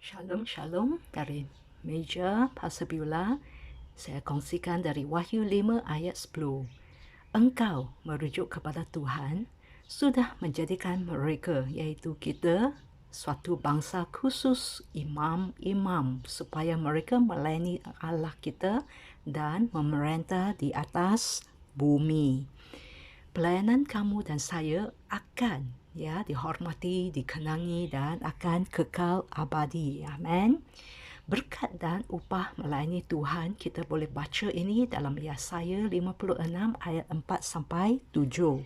Shalom, shalom dari meja Pastor Beulah. Saya kongsikan dari Wahyu 5 ayat 10. Engkau merujuk kepada Tuhan, sudah menjadikan mereka, iaitu kita, suatu bangsa khusus, imam-imam, supaya mereka melayani Allah kita dan memerintah di atas bumi. Pelayanan kamu dan saya akan dihormati, dikenangi dan akan kekal abadi. Amin. Berkat dan upah melayani Tuhan, kita boleh baca ini dalam Yesaya 56 ayat 4 sampai 7.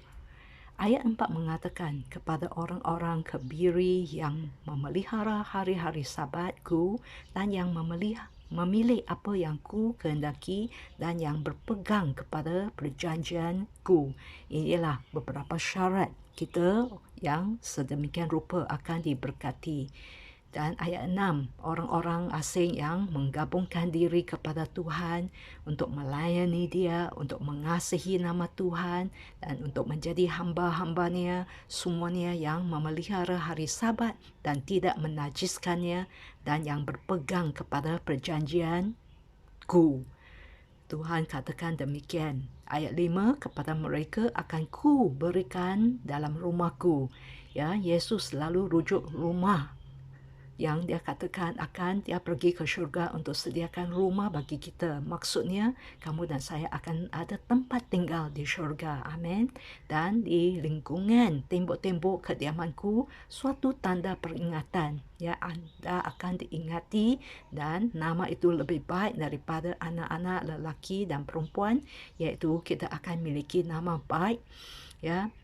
Ayat 4 mengatakan, kepada orang-orang kebiri yang memelihara hari-hari sabatku dan yang memilih apa yang ku kehendaki dan yang berpegang kepada perjanjianku. Inilah beberapa syarat kita yang sedemikian rupa akan diberkati. Dan ayat 6, orang-orang asing yang menggabungkan diri kepada Tuhan untuk melayani Dia, untuk mengasihi nama Tuhan dan untuk menjadi hamba-hambanya, semuanya yang memelihara hari Sabat dan tidak menajiskannya dan yang berpegang kepada perjanjianku. Tuhan katakan demikian. Ayat 5, kepada mereka akan ku berikan dalam rumahku. Yesus selalu rujuk rumah yang dia katakan akan dia pergi ke syurga untuk sediakan rumah bagi kita. Maksudnya, kamu dan saya akan ada tempat tinggal di syurga. Amin. Dan di lingkungan tembok-tembok kediamanku, suatu tanda peringatan. Anda akan diingati dan nama itu lebih baik daripada anak-anak lelaki dan perempuan, iaitu kita akan memiliki nama baik.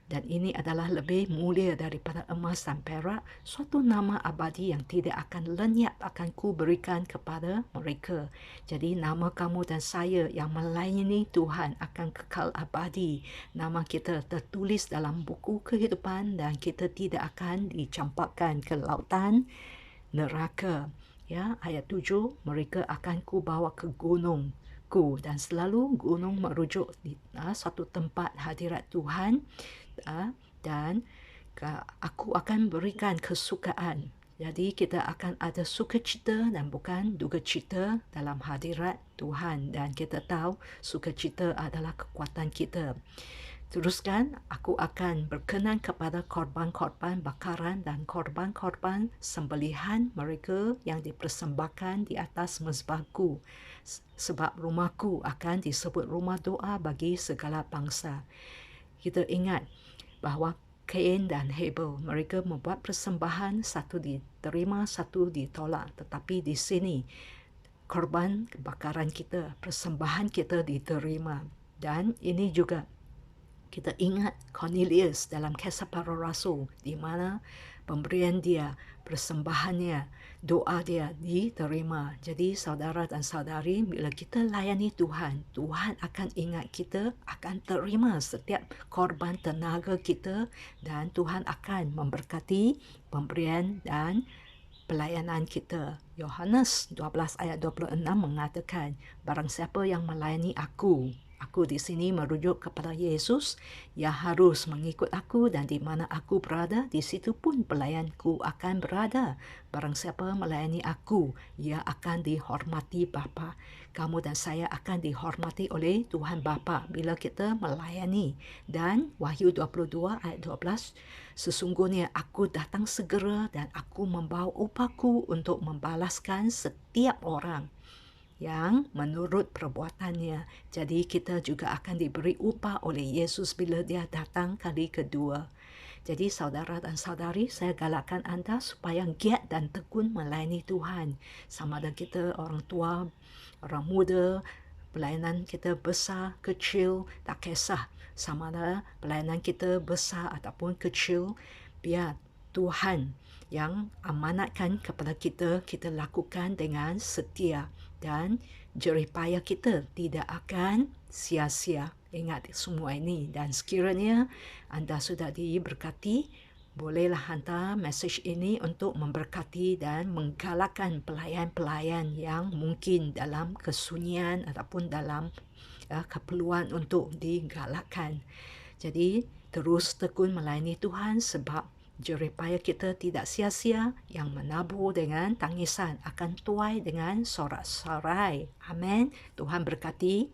Dan ini adalah lebih mulia daripada emas dan perak, suatu nama abadi yang tidak akan lenyap akan ku berikan kepada mereka. Jadi nama kamu dan saya yang melayani Tuhan akan kekal abadi. Nama kita tertulis dalam buku kehidupan dan kita tidak akan dicampakkan ke lautan neraka. Ayat 7, mereka akan ku bawa ke gunung dan selalu gunung merujuk di satu tempat hadirat Tuhan, dan aku akan berikan kesukaan. Jadi kita akan ada sukacita dan bukan dugacita dalam hadirat Tuhan, dan kita tahu sukacita adalah kekuatan kita. Teruskan, aku akan berkenan kepada korban-korban bakaran dan korban-korban sembelihan mereka yang dipersembahkan di atas mezbahku. Sebab rumahku akan disebut rumah doa bagi segala bangsa. Kita ingat bahawa Cain dan Habel, mereka membuat persembahan, satu diterima, satu ditolak. Tetapi di sini, korban bakaran kita, persembahan kita diterima. Dan ini juga kita ingat Cornelius dalam Kisah Para Rasul, di mana pemberian dia, persembahannya, doa dia diterima. Jadi saudara dan saudari, bila kita layani Tuhan, Tuhan akan ingat kita, akan terima setiap korban tenaga kita, dan Tuhan akan memberkati pemberian dan pelayanan kita. Yohanes 12 ayat 26 mengatakan, barang siapa yang melayani aku di sini merujuk kepada Yesus, ia harus mengikut aku, dan di mana aku berada, di situ pun pelayanku akan berada. Barang siapa melayani aku, ia akan dihormati Bapa. Kamu dan saya akan dihormati oleh Tuhan Bapa bila kita melayani. Dan Wahyu 22 ayat 12, sesungguhnya aku datang segera dan aku membawa upahku untuk membalaskan setiap orang yang menurut perbuatannya. Jadi kita juga akan diberi upah oleh Yesus bila dia datang kali kedua. Jadi saudara dan saudari, saya galakkan anda supaya giat dan tekun melayani Tuhan. Sama ada kita orang tua, orang muda, pelayanan kita besar, kecil, tak kisah. Sama ada pelayanan kita besar ataupun kecil, biar Tuhan yang amanatkan kepada kita, kita lakukan dengan setia, dan jerih payah kita tidak akan sia-sia. Ingat semua ini, dan sekiranya anda sudah diberkati, bolehlah hantar mesej ini untuk memberkati dan menggalakkan pelayan-pelayan yang mungkin dalam kesunyian ataupun dalam keperluan untuk digalakkan. Jadi terus tekun melayani Tuhan, sebab Jerih payah kita tidak sia-sia, yang menabur dengan tangisan akan tuai dengan sorak-sorai. Amin. Tuhan berkati.